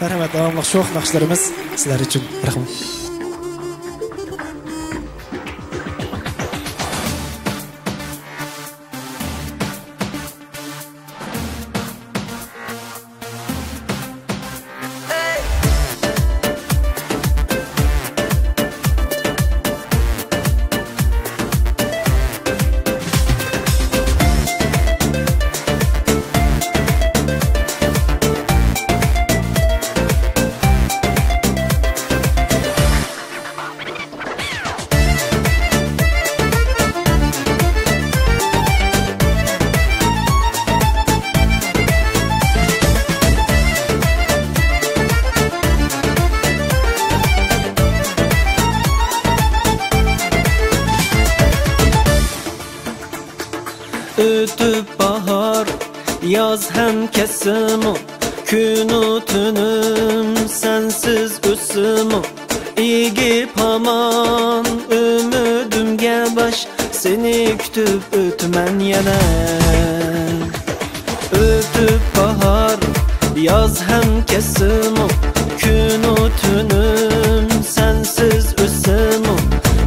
Marhamat, davomli sho'x naqshlarimiz sizlar uchun. Rahmat. Ötüp bahar, yaz hem kesimi, günü tünüm sensiz ösümü. İgip aman ümidimge baş, seni kütüp ötmen yana. Ötüp bahar, yaz hem kesimi, günü tünüm sensiz ösümü.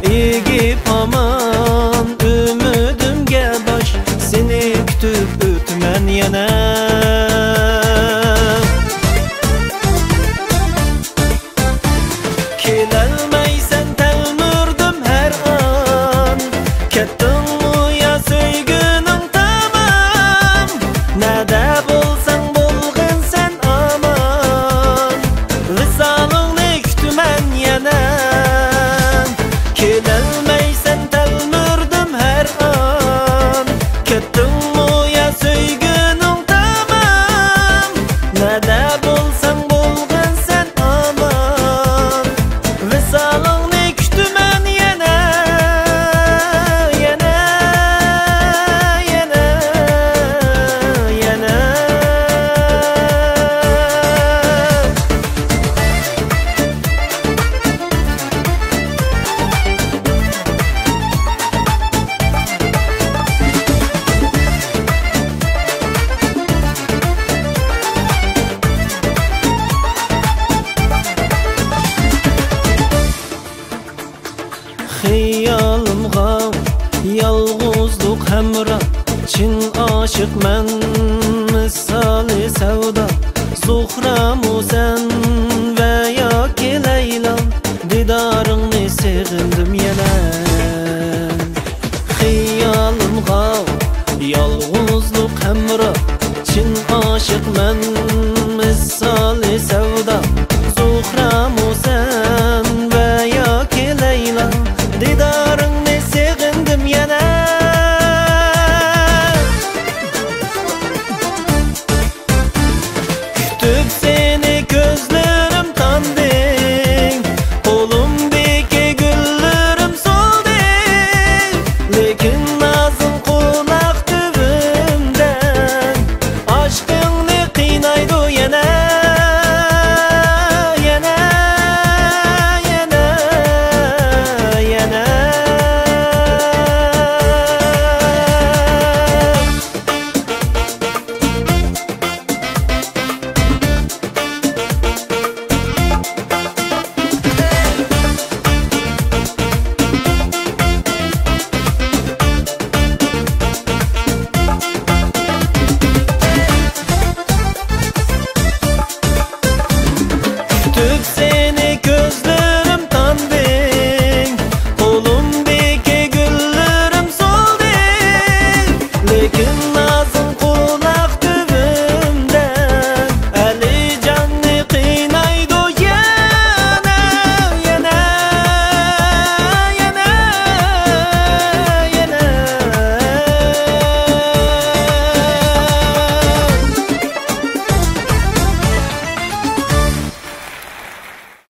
İgip aman ümidimge baş, seni kütüp ötmen yana. Kelelmeysen telmürdüm her an, kettin mu ya söygünün tamam. Nede bulsan bulgın sen aman, visalını kütmen yana. Kelelmeysen telmürdüm her an, kettin mu ya söygünün tamam. Nede bulsan bulgın sen aman, visalını kütmen yana. Yana, yana, yana. Xiyalımğa yalğızlık hemra, çin aşık men misali sevda. Zuhramu sen veya ki Leyla, didarını sevindim yine. Xiyalımğa yalğızlık hemra, çin aşık men misali